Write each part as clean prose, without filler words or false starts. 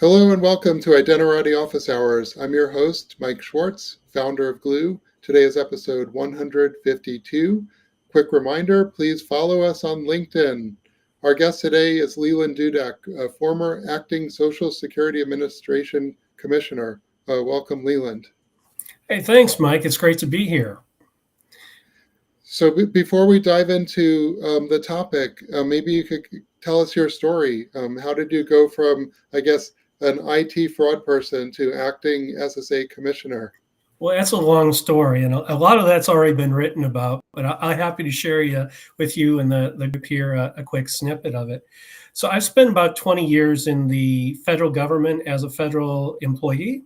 Hello and welcome to Identity Office Hours. I'm your host, Mike Schwartz, founder of Glue. Today is episode 152. Quick reminder, please follow us on LinkedIn. Our guest today is Leland Dudek, a former acting Social Security Administration Commissioner. Welcome, Leland. Hey, thanks, Mike. It's great to be here. So before we dive into the topic, maybe you could tell us your story. How did you go from, an IT fraud person to acting SSA commissioner? Well, that's a long story, and a lot of that's already been written about, but I'm happy to share with you and the group here a quick snippet of it. So I've spent about 20 years in the federal government as a federal employee.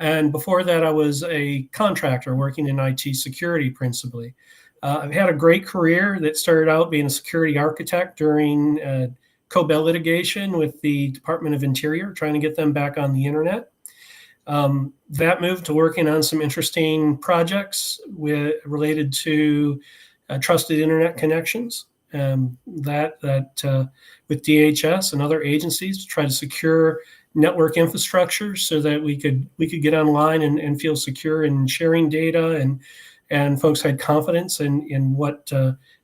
And before that, I was a contractor working in IT security principally. I've had a great career that started out being a security architect during COBEL litigation with the Department of Interior, trying to get them back on the internet. That moved to working on some interesting projects related to trusted internet connections. With DHS and other agencies to try to secure network infrastructure so that we could get online and feel secure in sharing data, and folks had confidence in what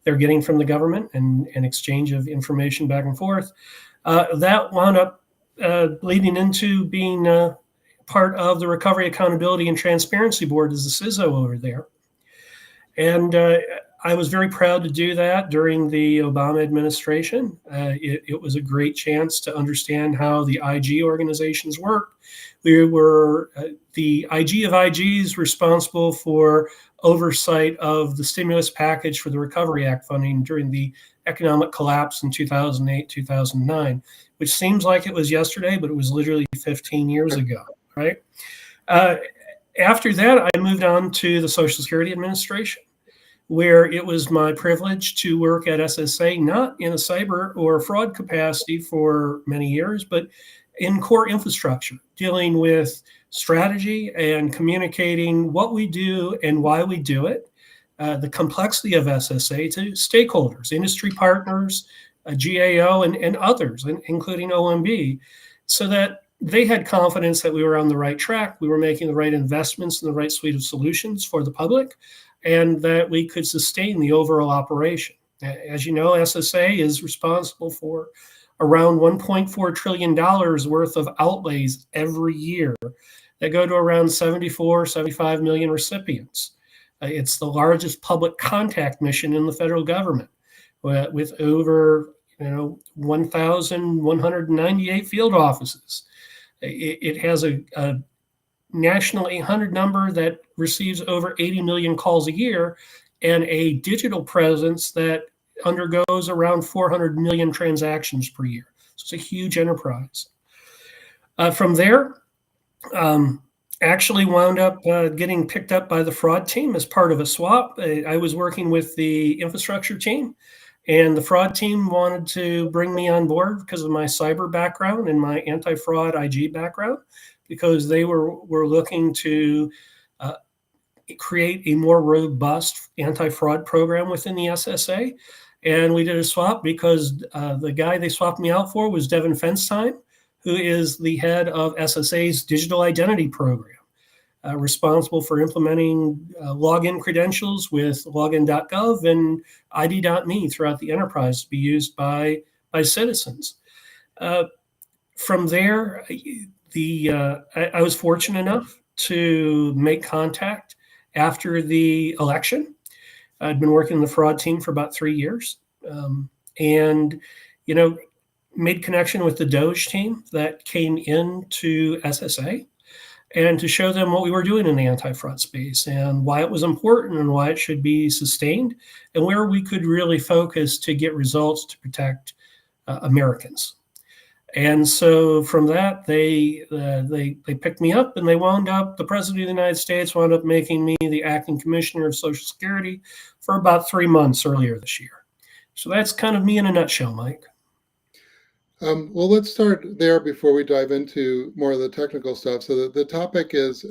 they're getting from the government and exchange of information back and forth. That wound up leading into being part of the Recovery Accountability and Transparency Board as the CISO over there. And I was very proud to do that during the Obama administration. It was a great chance to understand how the IG organizations work. We were the IG of IGs responsible for oversight of the stimulus package for the Recovery Act funding during the economic collapse in 2008, 2009, which seems like it was yesterday, but it was literally 15 years ago, right? After that, I moved on to the Social Security Administration, where it was my privilege to work at SSA, not in a cyber or fraud capacity for many years, but in core infrastructure, dealing with strategy and communicating what we do and why we do it, the complexity of SSA to stakeholders, industry partners, GAO, and others, including OMB, so that they had confidence that we were on the right track, we were making the right investments in the right suite of solutions for the public, and that we could sustain the overall operation. As you know, SSA is responsible for around $1.4 trillion worth of outlays every year that go to around 75 million recipients. It's the largest public contact mission in the federal government, with over 1,198 field offices. It has a national 800 number that receives over 80 million calls a year, and a digital presence that undergoes around 400 million transactions per year. So it's a huge enterprise. From there, actually wound up getting picked up by the fraud team as part of a swap. I was working with the infrastructure team, and the fraud team wanted to bring me on board because of my cyber background and my anti-fraud IG background, because they were looking to create a more robust anti-fraud program within the SSA. And we did a swap because the guy they swapped me out for was Devin Fenstein, who is the head of SSA's digital identity program, responsible for implementing login credentials with login.gov and ID.me throughout the enterprise to be used by citizens. From there, I was fortunate enough to make contact after the election. I'd been working in the fraud team for about 3 years, and made connection with the Doge team that came into SSA, and to show them what we were doing in the anti-fraud space and why it was important and why it should be sustained, and where we could really focus to get results to protect Americans. And so from that, they picked me up, and the President of the United States wound up making me the acting commissioner of Social Security for about 3 months earlier this year. So that's kind of me in a nutshell, Mike. Well, let's start there before we dive into more of the technical stuff. So the topic is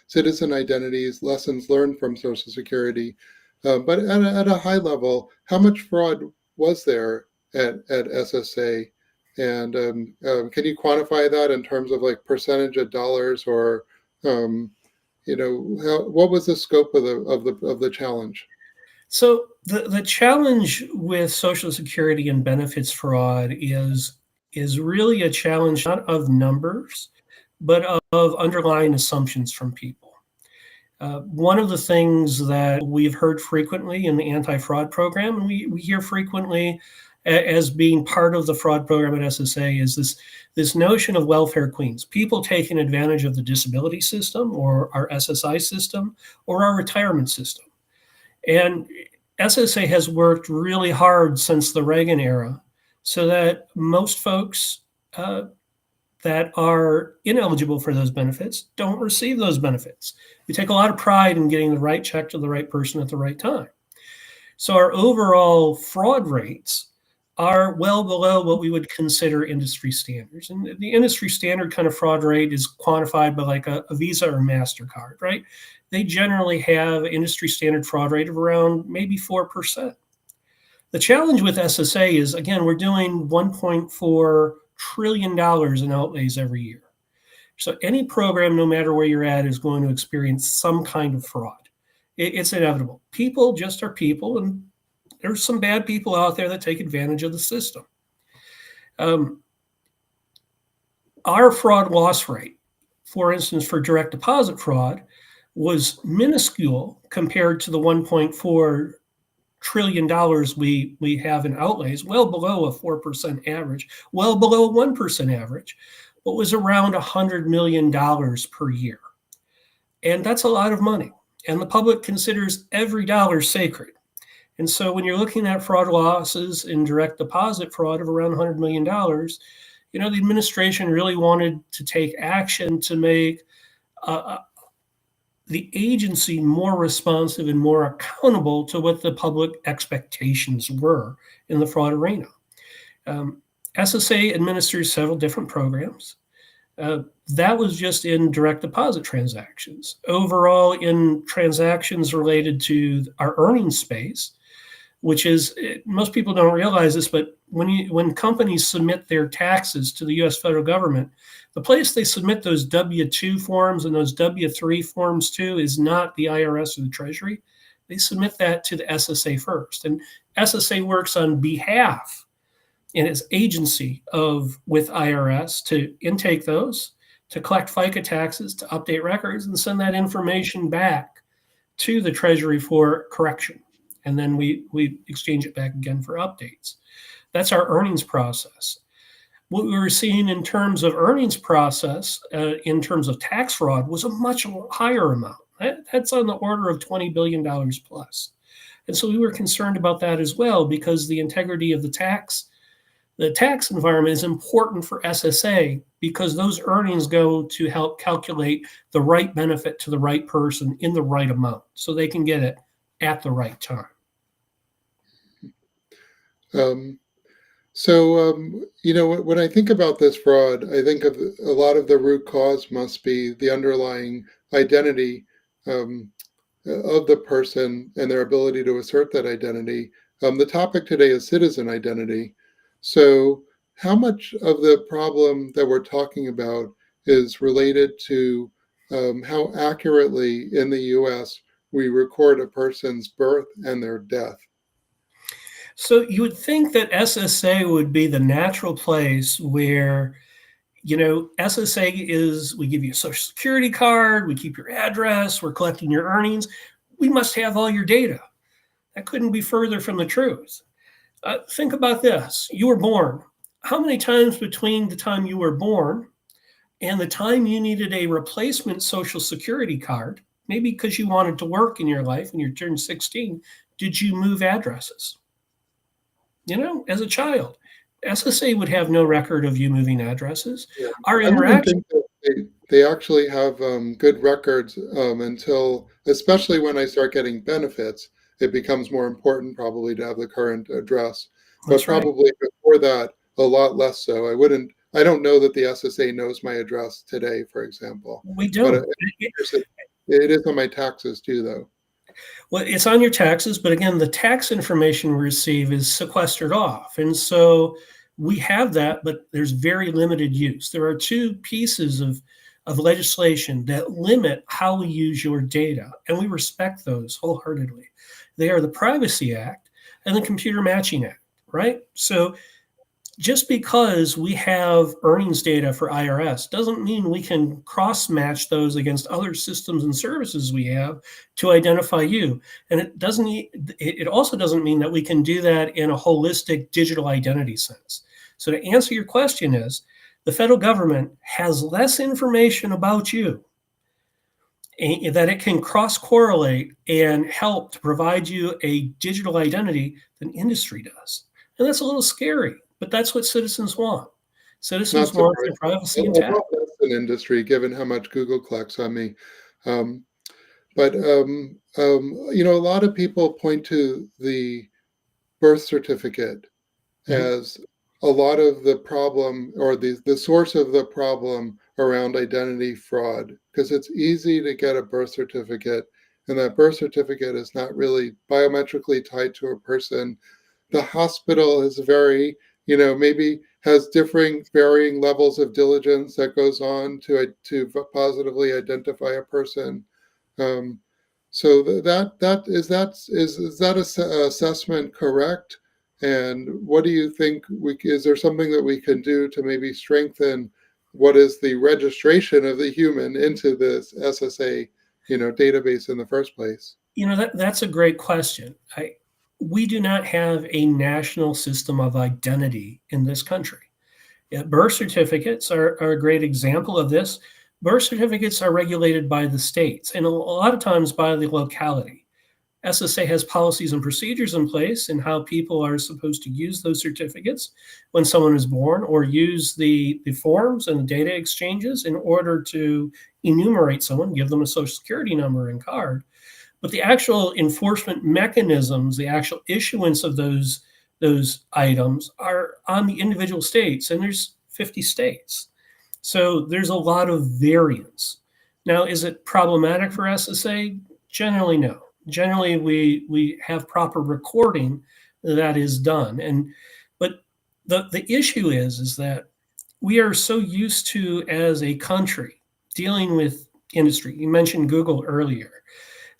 citizen identities, lessons learned from Social Security. But at a high level, how much fraud was there at SSA And can you quantify that in terms of like percentage of dollars, or what was the scope of the challenge? So the challenge with Social Security and benefits fraud is really a challenge not of numbers, but of underlying assumptions from people. One of the things that we've heard frequently in the anti-fraud program, and we hear frequently as being part of the fraud program at SSA, is this notion of welfare queens, people taking advantage of the disability system or our SSI system or our retirement system. And SSA has worked really hard since the Reagan era so that most folks that are ineligible for those benefits don't receive those benefits. We take a lot of pride in getting the right check to the right person at the right time. So our overall fraud rates are well below what we would consider industry standards. And the industry standard kind of fraud rate is quantified by like a Visa or MasterCard, right? They generally have industry standard fraud rate of around maybe 4%. The challenge with SSA is, again, we're doing $1.4 trillion in outlays every year. So any program, no matter where you're at, is going to experience some kind of fraud. It's inevitable. People just are people, and there's some bad people out there that take advantage of the system. Our fraud loss rate, for instance, for direct deposit fraud, was minuscule compared to the $1.4 trillion we have in outlays, well below a 4% average, well below a 1% average, but was around $100 million per year. And that's a lot of money. And the public considers every dollar sacred. And so when you're looking at fraud losses in direct deposit fraud of around $100 million, the administration really wanted to take action to make the agency more responsive and more accountable to what the public expectations were in the fraud arena. SSA administers several different programs. That was just in direct deposit transactions. Overall, in transactions related to our earnings space, which is, most people don't realize this, but when companies submit their taxes to the U.S. federal government, the place they submit those W-2 forms and those W-3 forms to is not the IRS or the Treasury. They submit that to the SSA first. And SSA works on behalf in its agency with IRS to intake those, to collect FICA taxes, to update records, and send that information back to the Treasury for correction. And then we exchange it back again for updates. That's our earnings process. What we were seeing in terms of earnings process, in terms of tax fraud, was a much higher amount. That's on the order of $20 billion plus. And so we were concerned about that as well, because the integrity of the tax environment is important for SSA, because those earnings go to help calculate the right benefit to the right person in the right amount so they can get it at the right time. When I think about this fraud, I think of a lot of the root cause must be the underlying identity of the person and their ability to assert that identity. The topic today is citizen identity. So how much of the problem that we're talking about is related to how accurately in the US we record a person's birth and their death? So you would think that SSA would be the natural place where, SSA is, we give you a social security card, we keep your address, we're collecting your earnings. We must have all your data. That couldn't be further from the truth. Think about this. You were born. How many times between the time you were born and the time you needed a replacement social security card, maybe because you wanted to work in your life and you turned 16, did you move addresses? As a child, SSA would have no record of you moving addresses. Yeah. Our I don't even interaction. think that they actually have good records until, especially when I start getting benefits, it becomes more important probably to have the current address. But That's right. probably before that, a lot less so. I don't know that the SSA knows my address today, for example. We But don't. it is on my taxes too, though. Well, it's on your taxes, but again, the tax information we receive is sequestered off. And so We have that, but there's very limited use. There are two pieces of legislation that limit how we use your data, and we respect those wholeheartedly. They are the Privacy Act and the Computer Matching Act, right? So just because we have earnings data for IRS doesn't mean we can cross-match those against other systems and services we have to identify you. And it also doesn't mean that we can do that in a holistic digital identity sense. So to answer your question is, the federal government has less information about you that it can cross-correlate and help to provide you a digital identity than industry does. And that's a little scary, but that's what citizens want. Citizens Not want their surprising. privacy I intact. thought that's an industry, given how much Google collects on me. Um, but a lot of people point to the birth certificate Mhm. as a lot of the problem, or the source of the problem around identity fraud, because it's easy to get a birth certificate, and that birth certificate is not really biometrically tied to a person. The hospital is very, maybe has differing varying levels of diligence that goes on to positively identify a person. Um, so that assessment correct? And what do you think is there something that we can do to maybe strengthen what is the registration of the human into this SSA, database in the first place? That's a great question. We do not have a national system of identity in this country. Yeah, birth certificates are a great example of this. Birth certificates are regulated by the states and a lot of times by the locality. SSA has policies and procedures in place and how people are supposed to use those certificates when someone is born, or use the forms and the data exchanges in order to enumerate someone, give them a social security number and card. But the actual enforcement mechanisms, the actual issuance of those items are on the individual states, and there's 50 states. So there's a lot of variance. Now, is it problematic for SSA? Generally, no. Generally, we have proper recording that is done. But the issue is that we are so used to, as a country, dealing with industry. You mentioned Google earlier.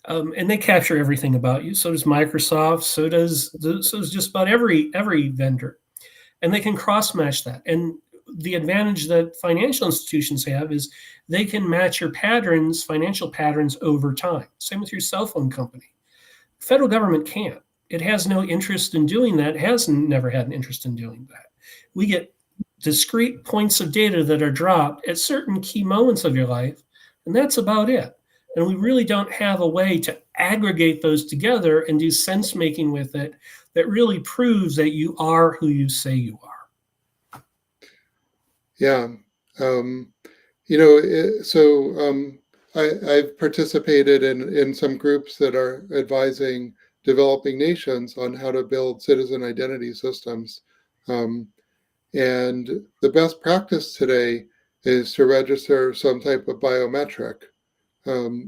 And they capture everything about you. So does Microsoft. So does just about every vendor, and they can cross match that. And the advantage that financial institutions have is they can match your patterns, financial patterns, over time. Same with your cell phone company. Federal government can't. It has no interest in doing that. It has never had an interest in doing that. We get discrete points of data that are dropped at certain key moments of your life, and that's about it. And we really don't have a way to aggregate those together and do sense making with it that really proves that you are who you say you are. Yeah. Um, you know, so I've participated in some groups that are advising developing nations on how to build citizen identity systems. Um, and the best practice today is to register some type of biometric.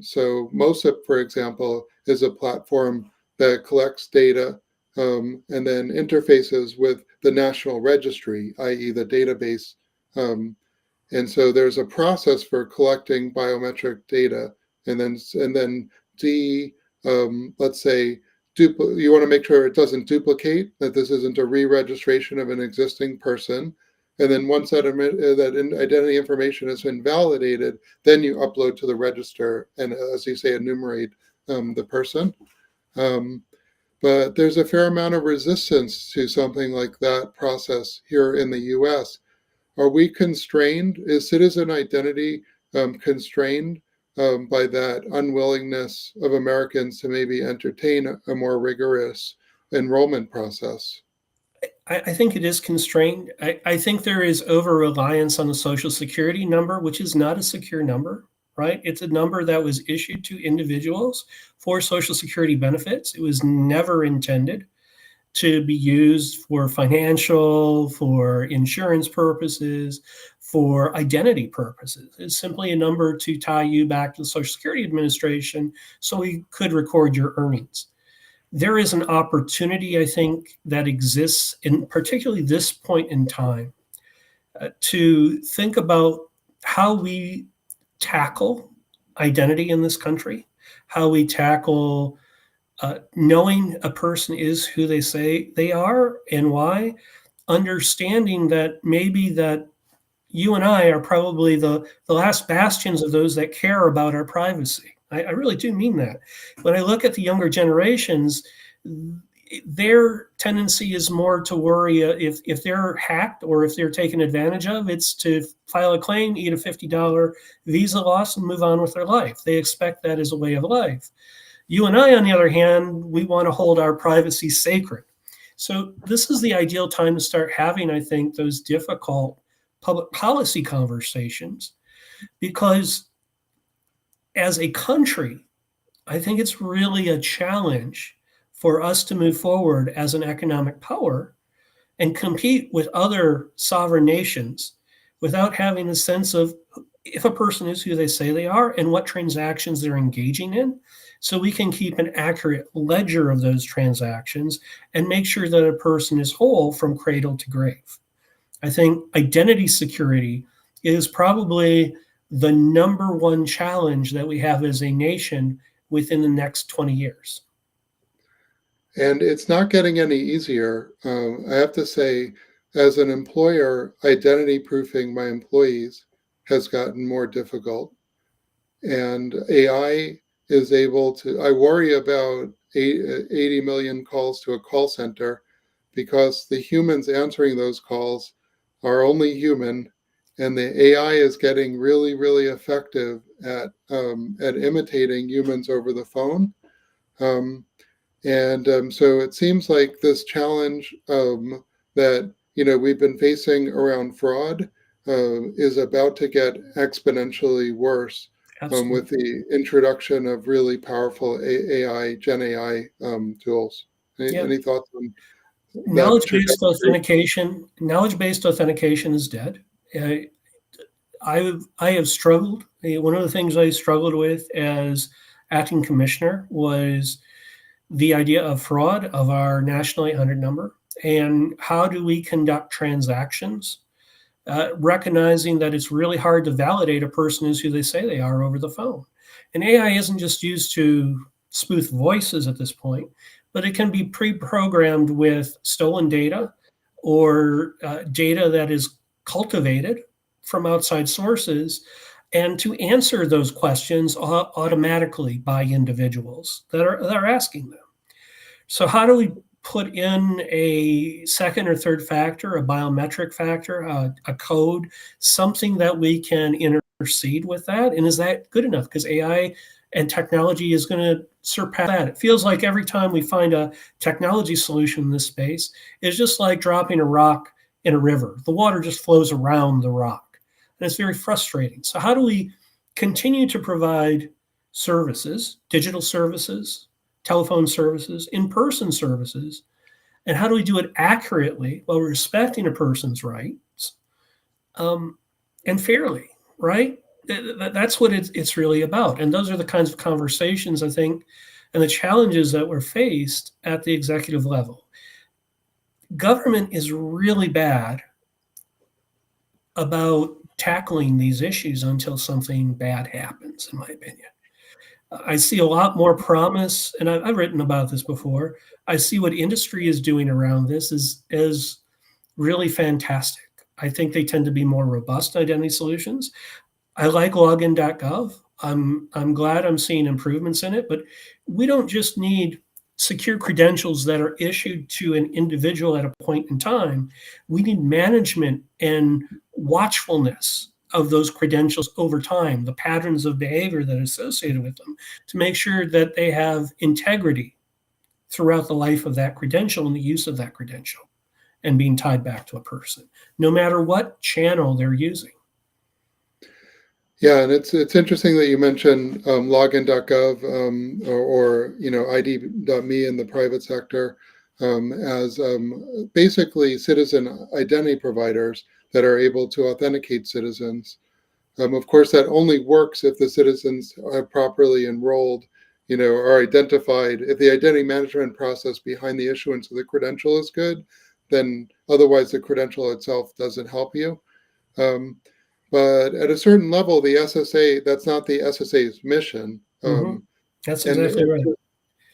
So MOSIP, for example, is a platform that collects data and then interfaces with the national registry, i.e., the database. And so there's a process for collecting biometric data, and then let's say you want to make sure it doesn't duplicate, that this isn't a re-registration of an existing person. And then once that identity information has been validated, then you upload to the register and, as you say, enumerate the person. Um, but there's a fair amount of resistance to something like that process here in the US. Are we constrained? Is citizen identity constrained by that unwillingness of Americans to maybe entertain a more rigorous enrollment process? I think it is constrained. I think there is over reliance on the Social Security number, which is not a secure number, right? It's a number that was issued to individuals for Social Security benefits. It was never intended to be used for financial, for insurance purposes, for identity purposes. It's simply a number to tie you back to the Social Security Administration so we could record your earnings. there is an opportunity, I think, that exists in particularly this point in time to think about how we tackle identity in this country, how we tackle knowing a person is who they say they are and why, understanding that maybe that you and I are probably the last bastions of those that care about our privacy. I really do mean that. When I look at the younger generations, their tendency is more to worry if they're hacked or if they're taken advantage of, it's to file a claim, eat a $50 visa loss, and move on with their life. They expect that as a way of life. You and I, on the other hand, we want to hold our privacy sacred. So this is the ideal time to start having, I think, those difficult public policy conversations, because as a country, I think it's really a challenge for us to move forward as an economic power and compete with other sovereign nations without having a sense of if a person is who they say they are and what transactions they're engaging in, so we can keep an accurate ledger of those transactions and make sure that a person is whole from cradle to grave. I think identity security is probably the number one challenge that we have as a nation within the next 20 years. And it's not getting any easier. I have to say, as an employer, identity proofing my employees has gotten more difficult. And AI is able to, I worry about 80 million calls to a call center because the humans answering those calls are only human, and the AI is getting really, really effective at imitating humans over the phone. Um, and so it seems like this challenge that we've been facing around fraud is about to get exponentially worse with Absolutely. the introduction of really powerful AI, Gen AI tools. Yeah. Any thoughts on that Knowledge-based trajectory? authentication, knowledge-based authentication is dead. I have struggled. One of the things I struggled with as acting commissioner was the idea of fraud of our national 800 number and how do we conduct transactions, recognizing that it's really hard to validate a person is who they say they are over the phone. And AI isn't just used to spoof voices at this point, but it can be pre-programmed with stolen data or data that is cultivated from outside sources, and to answer those questions automatically by individuals that are asking them. So how do we put in a second or third factor, a biometric factor, a code, something that we can intercede with that? And is that good enough? Because AI and technology is going to surpass that. It feels like every time we find a technology solution in this space, it's just like dropping a rock in a river. The water just flows around the rock. And it's very frustrating. So how do we continue to provide services, digital services, telephone services, in-person services, and how do we do it accurately while respecting a person's rights and fairly, right? That's what it's really about. And those are the kinds of conversations, I think, and the challenges that we're faced at the executive level. Government is really bad about tackling these issues until something bad happens, in my opinion. I see a lot more promise, and I've written about this before. I see what industry is doing around this is really fantastic. I think they tend to be more robust identity solutions. I like login.gov. I'm glad I'm seeing improvements in it, but we don't just need secure credentials that are issued to an individual at a point in time. We need management and watchfulness of those credentials over time, the patterns of behavior that are associated with them, to make sure that they have integrity throughout the life of that credential and the use of that credential and being tied back to a person, no matter what channel they're using. Yeah, and it's interesting that you mentioned login.gov or ID.me in the private sector as basically citizen identity providers that are able to authenticate citizens. Of course, that only works if the citizens are properly enrolled are identified, if the identity management process behind the issuance of the credential is good, then otherwise the credential itself doesn't help you. But at a certain level, the SSA, that's not the SSA's mission. Hmm. That's And exactly right.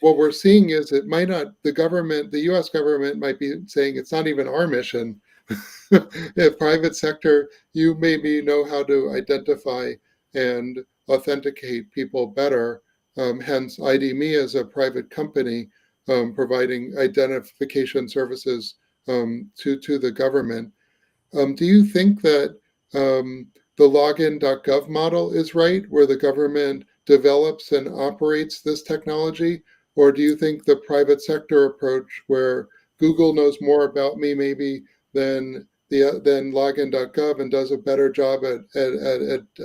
what we're seeing is it might not, the US government might be saying it's not even our mission. Private sector, you maybe know how to identify and authenticate people better. Hence, ID.me as a private company providing identification services to the government. Do you think that the login.gov model is right, where the government develops and operates this technology? Or do you think the private sector approach, where Google knows more about me maybe than login.gov and does a better job at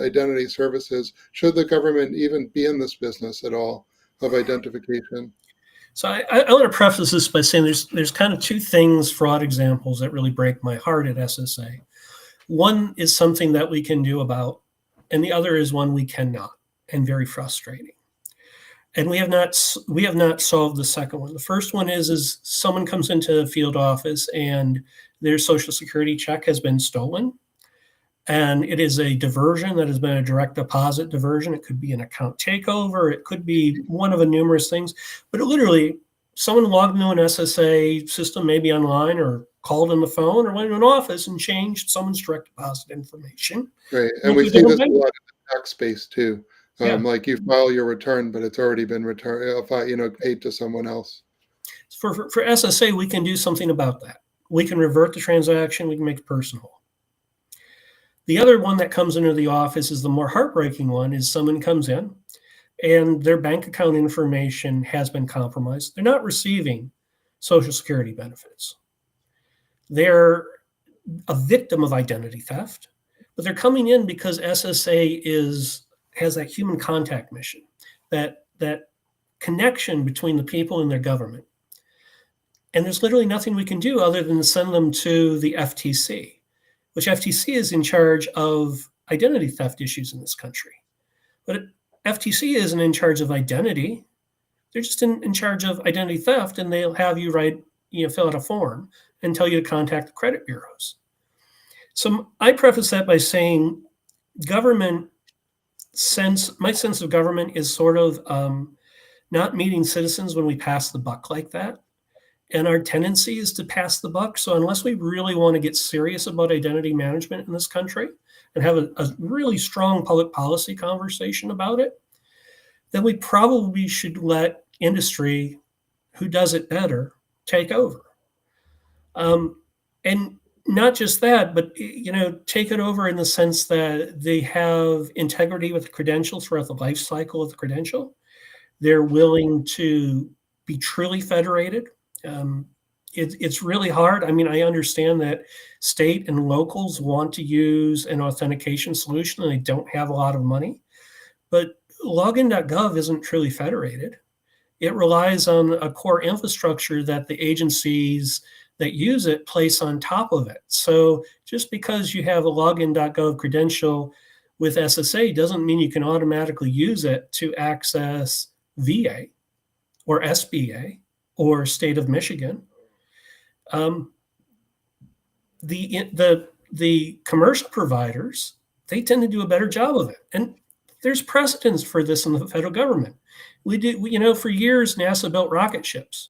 identity services, should the government even be in this business at all of identification? So I want to preface this by saying there's kind of two things, fraud examples, that really break my heart at SSA. One is something that we can do about, and the other is one we cannot, and very frustrating. And we have not solved the second one. The first one is someone comes into the field office and their social security check has been stolen. And it is a diversion that has been a direct deposit diversion. It could be an account takeover. It could be one of a numerous things. But it literally, someone logged into an SSA system, maybe online, or called on the phone, or went to an office and changed someone's direct deposit information. Right, and we see this a lot in the tax space too. Like you file your return, but it's already been returned, paid to someone else. For SSA, we can do something about that. We can revert the transaction. We can make it personal. The other one that comes into the office is the more heartbreaking one, is someone comes in and their bank account information has been compromised. They're not receiving Social Security benefits. They're a victim of identity theft, but they're coming in because SSA has that human contact mission, that connection between the people and their government. And there's literally nothing we can do other than to send them to the FTC, which FTC is in charge of identity theft issues in this country. But FTC isn't in charge of identity. They're just in charge of identity theft, and they'll have you fill out a form and tell you to contact the credit bureaus. So I preface that by saying my sense of government is sort of not meeting citizens when we pass the buck like that. And our tendency is to pass the buck. So unless we really want to get serious about identity management in this country and have a really strong public policy conversation about it, then we probably should let industry, who does it better, take over. And not just that, but take it over in the sense that they have integrity with the credential throughout the life cycle of the credential. They're willing to be truly federated. It's really hard. I mean, I understand that state and locals want to use an authentication solution and they don't have a lot of money, but login.gov isn't truly federated. It relies on a core infrastructure that the agencies that use it place on top of it. So just because you have a login.gov credential with SSA doesn't mean you can automatically use it to access VA or SBA or state of Michigan. The commercial providers, they tend to do a better job of it. And there's precedence for this in the federal government. For years, NASA built rocket ships.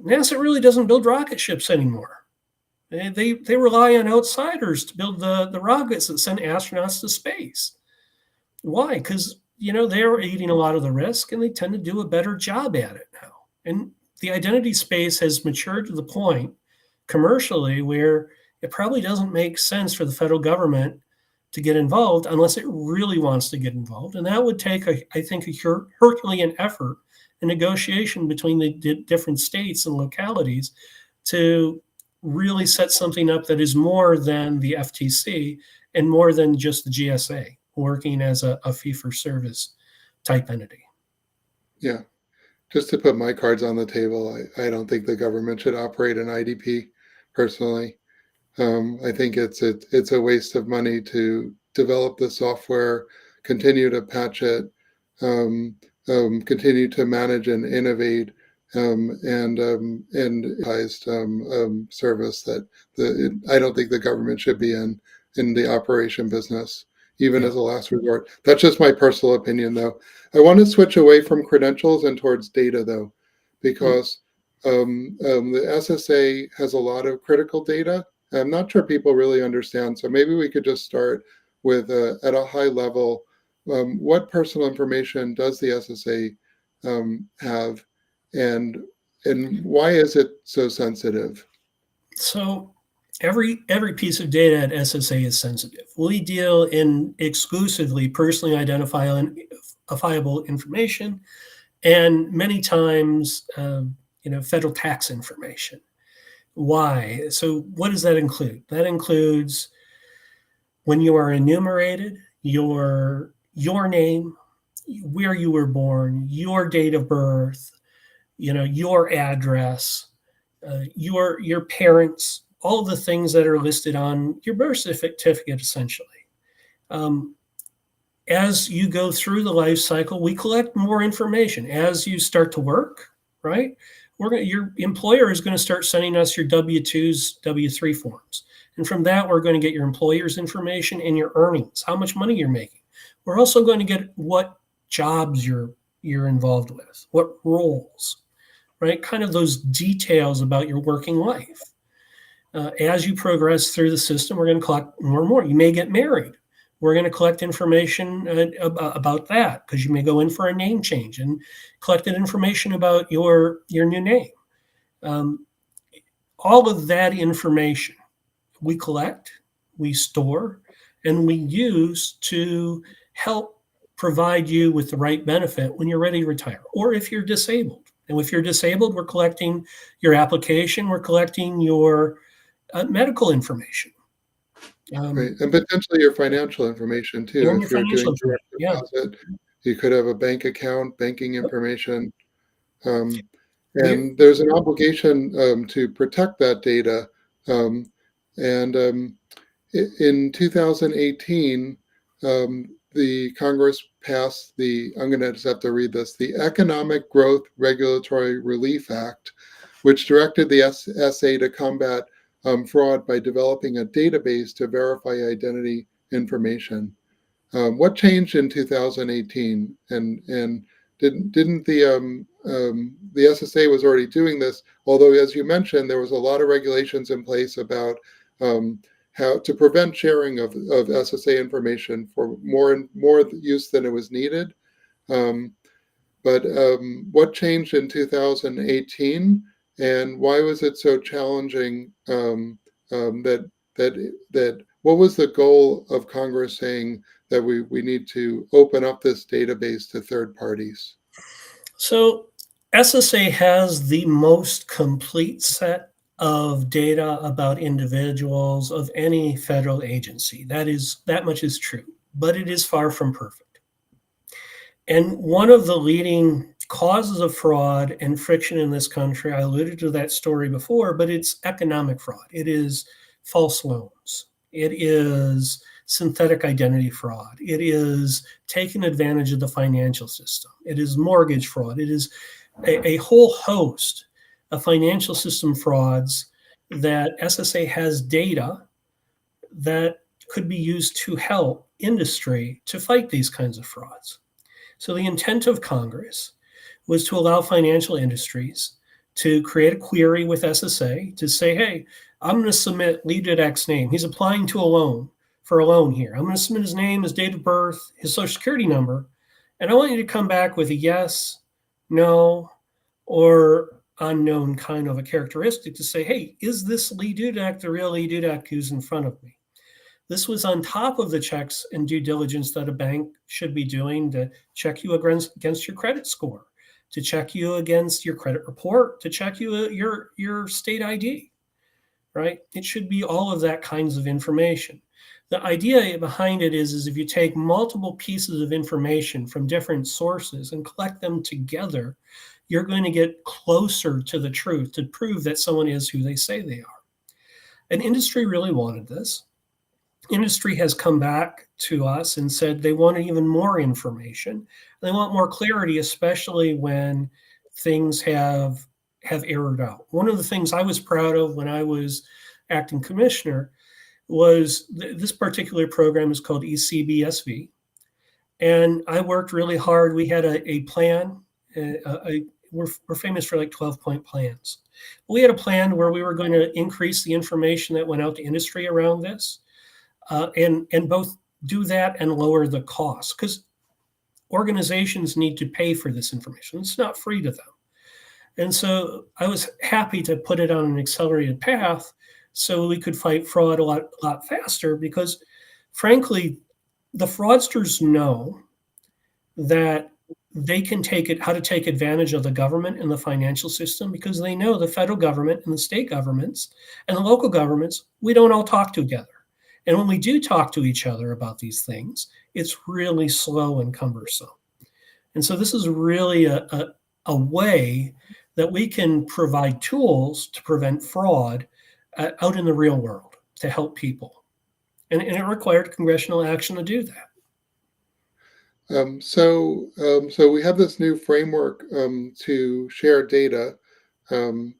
NASA really doesn't build rocket ships anymore. They rely on outsiders to build the rockets that send astronauts to space. Why? Because, they're eating a lot of the risk and they tend to do a better job at it now. And the identity space has matured to the point commercially where it probably doesn't make sense for the federal government to get involved unless it really wants to get involved. And that would take, I think, a Herculean effort and negotiation between the different states and localities to really set something up that is more than the FTC and more than just the GSA working as a fee-for-service type entity. Yeah. Just to put my cards on the table, I don't think the government should operate an IDP personally. I think it's a waste of money to develop the software, continue to patch it, continue to manage and innovate and service that I don't think the government should be in the operation business, even as a last resort. That's just my personal opinion, though. I want to switch away from credentials and towards data, though, because the SSA has a lot of critical data. I'm not sure people really understand, so maybe we could just start with at a high level. What personal information does the SSA have, and why is it so sensitive? So every piece of data at SSA is sensitive. We deal in exclusively personally identifiable information, and many times, federal tax information. Why? So what does that include? That includes when you are enumerated, your name, where you were born, your date of birth, your address, your parents, all the things that are listed on your birth certificate, essentially. As you go through the life cycle, we collect more information. As you start to work, right? Your employer is going to start sending us your W-2s, W-3 forms. And from that, we're going to get your employer's information and your earnings, how much money you're making. We're also going to get what jobs you're involved with, what roles, right? Kind of those details about your working life. As you progress through the system, we're going to collect more and more. You may get married. We're going to collect information about that, because you may go in for a name change and collected information about your new name. All of that information we collect, we store, and we use to help provide you with the right benefit when you're ready to retire, or if you're disabled. And if you're disabled, we're collecting your application, we're collecting your medical information. Right. And potentially your financial information too. And If your you're doing financial direct deposit, you could have a bank account, banking information. And there's an obligation to protect that data. And in 2018, the Congress passed I'm going to just have to read this, the Economic Growth Regulatory Relief Act, which directed the SA to combat fraud by developing a database to verify identity information. What changed in 2018? And didn't the SSA was already doing this? Although, as you mentioned, there was a lot of regulations in place about how to prevent sharing of SSA information for more use than it was needed. But what changed in 2018, and why was it so challenging? That what was the goal of Congress saying that we need to open up this database to third parties? So SSA has the most complete set of data about individuals of any federal agency. That much is true, but it is far from perfect. And one of the leading causes of fraud and friction in this country, I alluded to that story before, but it's economic fraud. It is false loans. It is synthetic identity fraud. It is taking advantage of the financial system. It is mortgage fraud. It is a whole host of financial system frauds that SSA has data that could be used to help industry to fight these kinds of frauds. So the intent of Congress was to allow financial industries to create a query with SSA to say, hey, I'm going to submit Lee Dudek's name. He's applying to for a loan here. I'm going to submit his name, his date of birth, his social security number, and I want you to come back with a yes, no, or unknown kind of a characteristic to say, hey, is this Lee Dudek the real Lee Dudek who's in front of me? This was on top of the checks and due diligence that a bank should be doing to check you against your credit score, to check you against your credit report, to check you your state ID, right? It should be all of that kinds of information. The idea behind it is if you take multiple pieces of information from different sources and collect them together, you're going to get closer to the truth to prove that someone is who they say they are. And industry really wanted this. industry has come back to us and said they want even more information. They want more clarity, especially when things have errored out. One of the things I was proud of when I was acting commissioner was this particular program is called ECBSV. And I worked really hard. We had a plan. We're famous for like 12-point plans. We had a plan where we were going to increase the information that went out to industry around this, and both do that and lower the cost, because organizations need to pay for this information. It's not free to them. And so I was happy to put it on an accelerated path so we could fight fraud a lot faster, because frankly, the fraudsters know that they can how to take advantage of the government and the financial system, because they know the federal government and the state governments and the local governments, we don't all talk together. And when we do talk to each other about these things, it's really slow and cumbersome. And so this is really a way that we can provide tools to prevent fraud out in the real world to help people. And it required congressional action to do that. So we have this new framework to share data and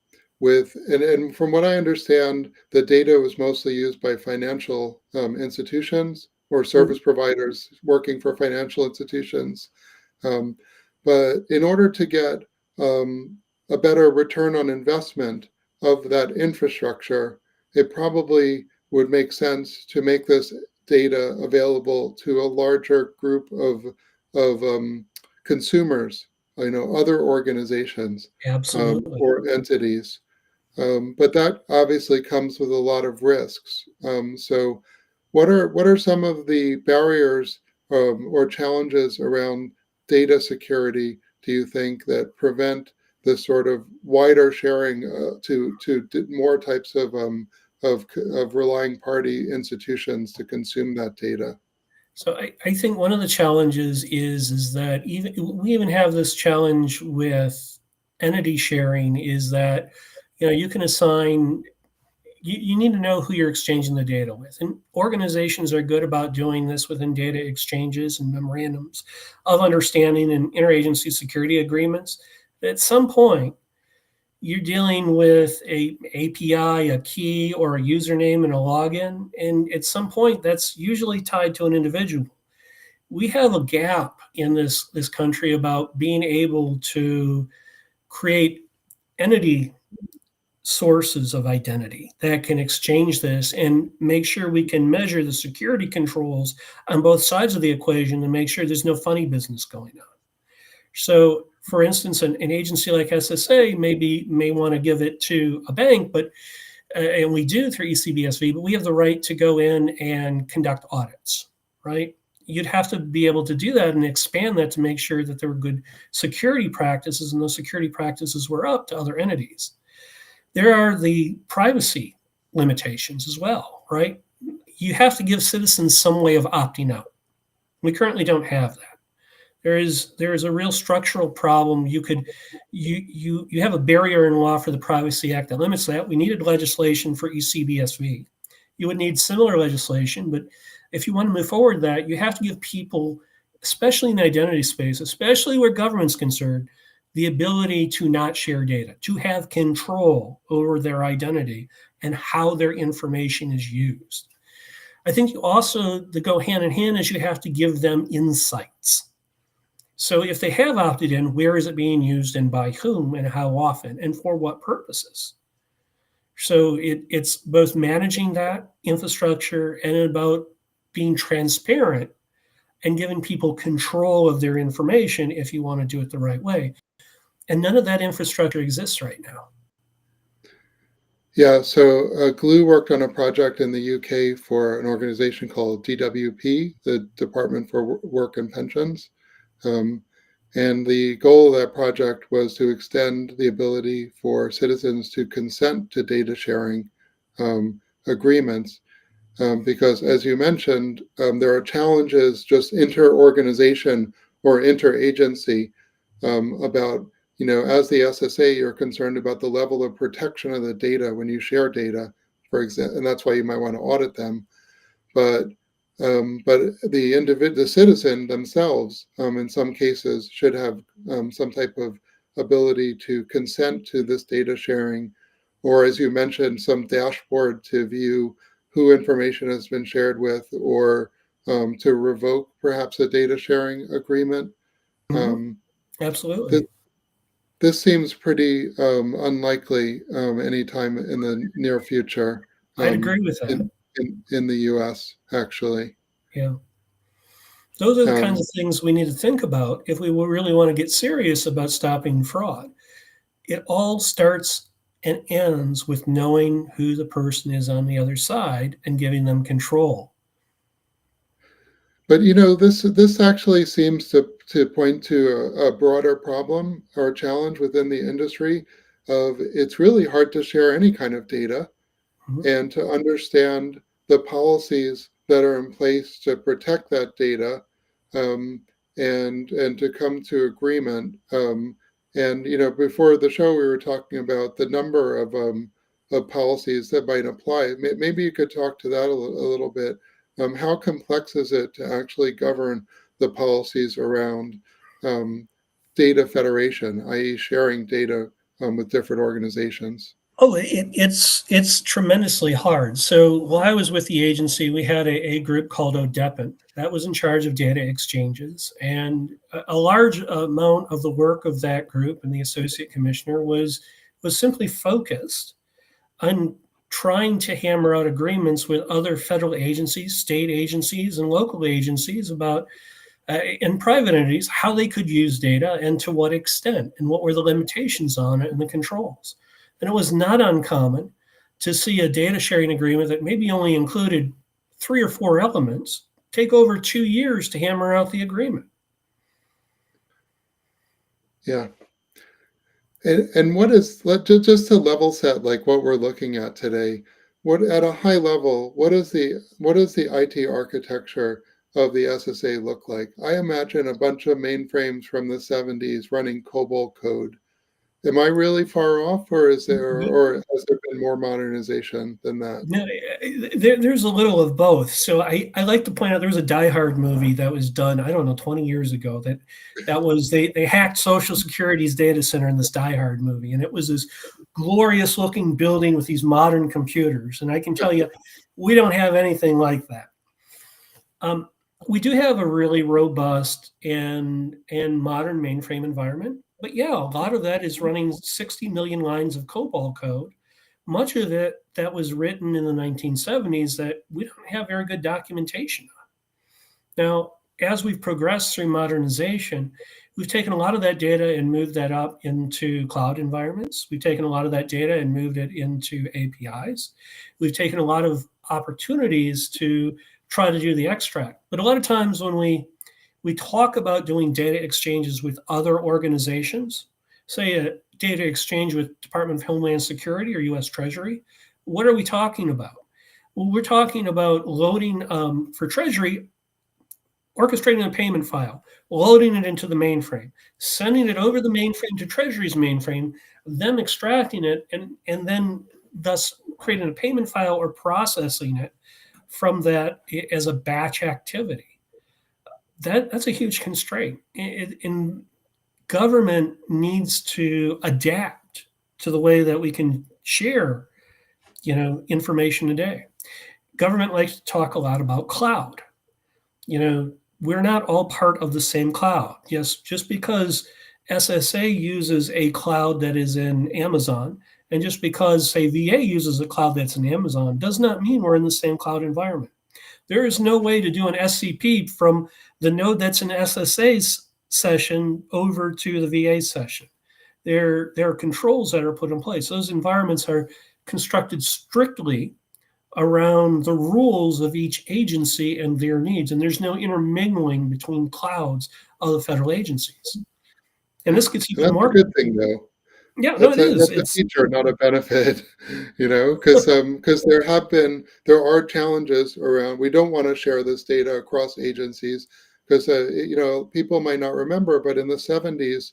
from what I understand, the data was mostly used by financial institutions or service providers working for financial institutions. But in order to get a better return on investment of that infrastructure, it probably would make sense to make this data available to a larger group of consumers, other organizations Absolutely. or entities. But that obviously comes with a lot of risks. So, what are some of the barriers or challenges around data security, do you think, that prevent this sort of wider sharing to more types of relying party institutions to consume that data? So I think one of the challenges is that we even have this challenge with entity sharing, is that you can assign, you need to know who you're exchanging the data with. And organizations are good about doing this within data exchanges and memorandums of understanding and interagency security agreements. At some point, you're dealing with a API, a key, or a username and a login. And at some point, that's usually tied to an individual. We have a gap in this country about being able to create entity sources of identity that can exchange this and make sure we can measure the security controls on both sides of the equation and make sure there's no funny business going on. So, for instance, an agency like SSA may want to give it to a bank, but and we do through ECBSV, but we have the right to go in and conduct audits, right? You'd have to be able to do that and expand that to make sure that there were good security practices, and those security practices were up to other entities. There are the privacy limitations as well, right? You have to give citizens some way of opting out. We currently don't have that. There is a real structural problem. You have a barrier in law for the Privacy Act that limits that. We needed legislation for ECBSV. You would need similar legislation, but if you want to move forward that, you have to give people, especially in the identity space, especially where government's concerned, the ability to not share data, to have control over their identity and how their information is used. I think you also, to go hand in hand, is you have to give them insights. So if they have opted in, where is it being used and by whom and how often and for what purposes? So it's both managing that infrastructure and about being transparent and giving people control of their information if you want to do it the right way. And none of that infrastructure exists right now. Yeah, so Glue worked on a project in the UK for an organization called DWP, the Department for Work and Pensions. And the goal of that project was to extend the ability for citizens to consent to data sharing agreements. Because, as you mentioned, there are challenges just inter-organization or interagency about, as the SSA, you're concerned about the level of protection of the data when you share data, for example, and that's why you might want to audit them. but the citizen themselves, in some cases, should have some type of ability to consent to this data sharing, or as you mentioned, some dashboard to view who information has been shared with, or to revoke perhaps a data sharing agreement. Hmm. Um, th- Absolutely. this seems pretty unlikely anytime in the near future I'd agree with that. in the US, actually. Yeah. Those are the kinds Um, of things we need to think about if we really want to get serious about stopping fraud. It all starts and ends with knowing who the person is on the other side and giving them control. but this actually seems to point to a broader problem or challenge within the industry of it's really hard to share any kind of data Mhm. and to understand the policies that are in place to protect that data, um, and to come to agreement. And before the show, we were talking about the number of policies that might apply. Maybe you could talk to that a little bit. How complex is it to actually govern the policies around um, data federation, i.e., sharing data with different organizations? Oh, it's tremendously hard. So while I was with the agency, we had a group called ODEPIN that was in charge of data exchanges, and a large amount of the work of that group and the associate commissioner was simply focused on trying to hammer out agreements with other federal agencies, state agencies, and local agencies about and private entities how they could use data and to what extent and what were the limitations on it and the controls. And it was not uncommon to see a data sharing agreement that maybe only included 3 or 4 elements take over 2 years to hammer out the agreement. Yeah. And what is just to level set like what we're looking at today? What at a high level, what is the IT architecture of the SSA look like? I imagine a bunch of mainframes from the 70s running COBOL code. Am I really far off, or has there been more modernization than that? No, there's a little of both. So I like to point out there was a Die Hard movie that was done, I don't know, 20 years ago that was they hacked Social Security's data center in this Die Hard movie. And it was this glorious looking building with these modern computers. And I can tell you, we don't have anything like that. Um, we do have a really robust and modern mainframe environment. But yeah, a lot of that is running 60 million lines of COBOL code, much of it that was written in the 1970s that we don't have very good documentation on. Now, as we've progressed through modernization, we've taken a lot of that data and moved that up into cloud environments. We've taken a lot of that data and moved it into APIs. We've taken a lot of opportunities to try to do the extract. But a lot of times when we talk about doing data exchanges with other organizations, say a data exchange with Department of Homeland Security or U.S. Treasury, what are we talking about? Well, we're talking about loading for Treasury, orchestrating a payment file, loading it into the mainframe, sending it over the mainframe to Treasury's mainframe, them extracting it, and then thus creating a payment file or processing it from that as a batch activity. That's a huge constraint. In government needs to adapt to the way that we can share, information today. Government likes to talk a lot about cloud. We're not all part of the same cloud. Yes, just because SSA uses a cloud that is in Amazon, and just because, say, VA uses a cloud that's in Amazon, does not mean we're in the same cloud environment. There is no way to do an SCP from the node that's in SSA's session over to the VA session. There are controls that are put in place. Those environments are constructed strictly around the rules of each agency and their needs. And there's no intermingling between clouds of the federal agencies. And Yeah, this gets and even that's a more. good thing, though. Yeah, no, That's it a is. that's a It's feature, not a benefit, because there are challenges around. We don't want to share this data across agencies because people might not remember, but in the 70s,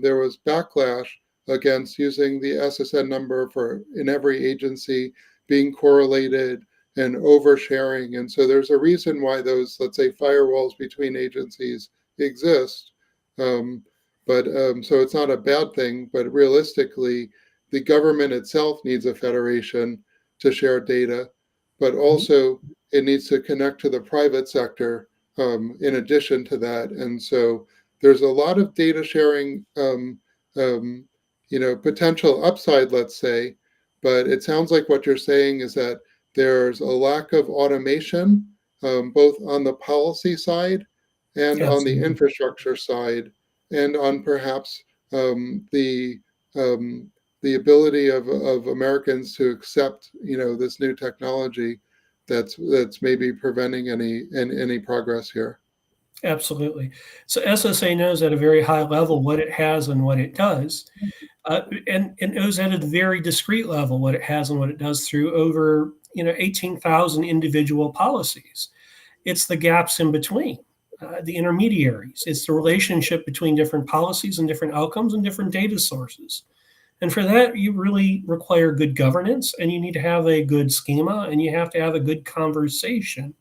there was backlash against using the SSN number for in every agency being correlated and oversharing. And so there's a reason why those, let's say, firewalls between agencies exist. Um, but so it's not a bad thing, but realistically, the government itself needs a federation to share data, but also it needs to connect to the private sector in addition to that. And so there's a lot of data sharing, potential upside, let's say, but it sounds like what you're saying is that there's a lack of automation, both on the policy side and on the Absolutely. infrastructure side, and on perhaps um, the um, the ability of Americans to accept, this new technology that's maybe preventing any progress here. Absolutely. So SSA knows at a very high level what it has and what it does, and knows at a very discrete level what it has and what it does through over 18,000 individual policies. It's the gaps in between, the intermediaries. It's the relationship between different policies and different outcomes and different data sources. And for that, you really require good governance, and you need to have a good schema, and you have to have a good conversation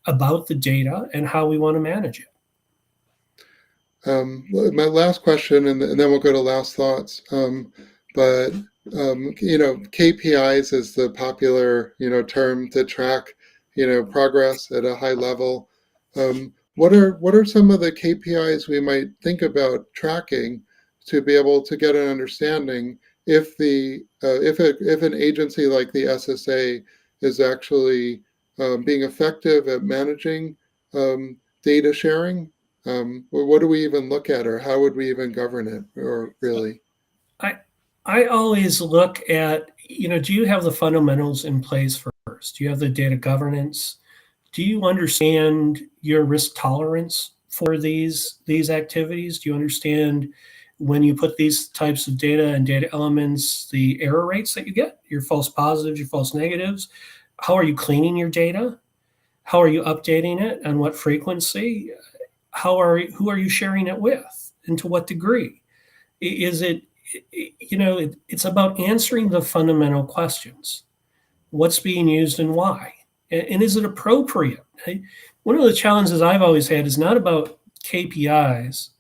about the data and how we want to manage it. My last question, and then we'll go to last thoughts. But KPIs is the popular term to track progress at a high level. What are some of the KPIs we might think about tracking to be able to get an understanding if an agency like the SSA is actually being effective at managing data sharing? What do we even look at, or how would we even govern it, or really? I always look at, do you have the fundamentals in place first? Do you have the data governance? Do you understand your risk tolerance for these activities? Do you understand when you put these types of data and data elements, the error rates that you get, your false positives, your false negatives? How are you cleaning your data? How are you updating it, and what frequency? Who are you sharing it with, and to what degree? Is it, it's about answering the fundamental questions. What's being used and why? And is it appropriate? One of the challenges I've always had is not about KPIs.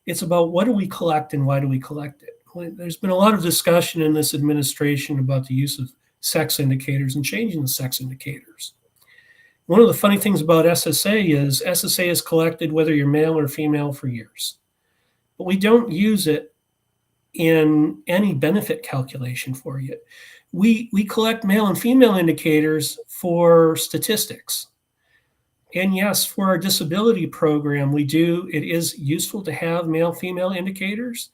It's about what do we collect and why do we collect it? There's been a lot of discussion in this administration about the use of sex indicators and changing the sex indicators. One of the funny things about SSA is SSA is collected whether you're male or female for years, but we don't use it in any benefit calculation for you. We collect male and female indicators for statistics. And yes, for our disability program, it is useful to have male female indicators,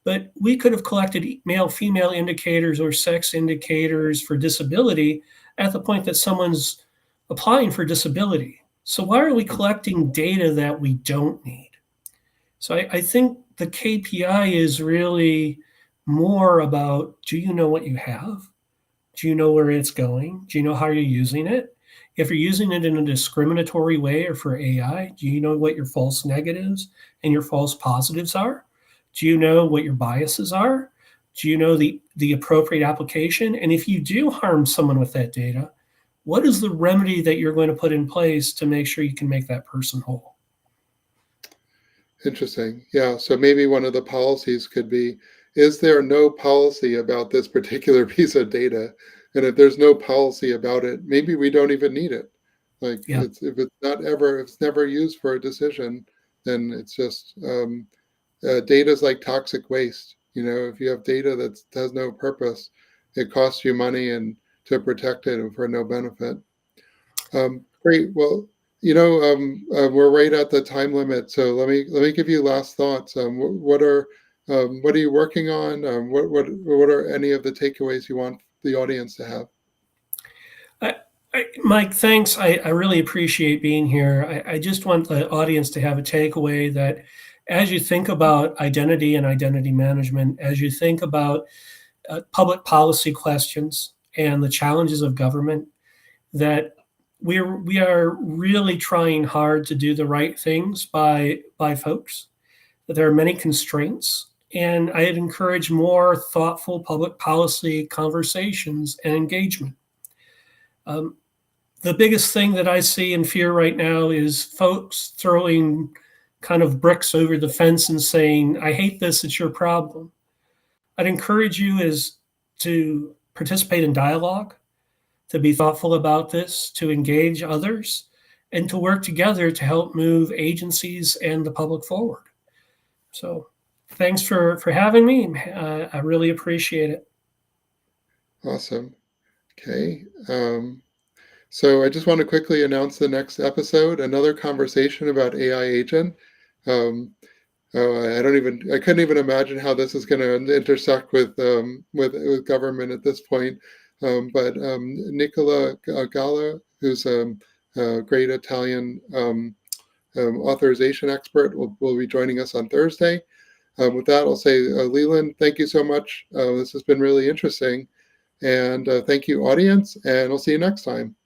but we could have collected male female indicators or sex indicators for disability at the point that someone's applying for disability. So why are we collecting data that we don't need? So I think the KPI is really more about, do you know what you have? Do you know where it's going? Do you know how you're using it? If you're using it in a discriminatory way or for AI, do you know what your false negatives and your false positives are? Do you know what your biases are? Do you know the appropriate application? And if you do harm someone with that data, what is the remedy that you're going to put in place to make sure you can make that person whole? Interesting. Yeah. So maybe one of the policies could be, is there no policy about this particular piece of data? And if there's no policy about it, maybe we don't even need it. Like Yeah. if it's never used for a decision, then it's just data is like toxic waste. If you have data that has no purpose, it costs you money and to protect it and for no benefit. Great. Well, we're right at the time limit, so let me give you last thoughts. What are you working on? What are any of the takeaways you want the audience to have? Mike, thanks. I really appreciate being here. I just want the audience to have a takeaway that as you think about identity and identity management, as you think about public policy questions and the challenges of government, that we are really trying hard to do the right things by folks. That there are many constraints, and I'd encourage more thoughtful public policy conversations and engagement. the biggest thing that I see and fear right now is folks throwing kind of bricks over the fence and saying, I hate this, it's your problem. I'd encourage you is to participate in dialogue, to be thoughtful about this, to engage others, and to work together to help move agencies and the public forward. So thanks for having me. I really appreciate it. Awesome. Okay. So I just want to quickly announce the next episode, another conversation about AI agent. Um, I couldn't even imagine how this is going to intersect with government at this point. But Nicola Galla, who's a great Italian authorization expert, will be joining us on Thursday. With that, I'll say, Leland, thank you so much. This has been really interesting. And thank you, audience, and I'll see you next time.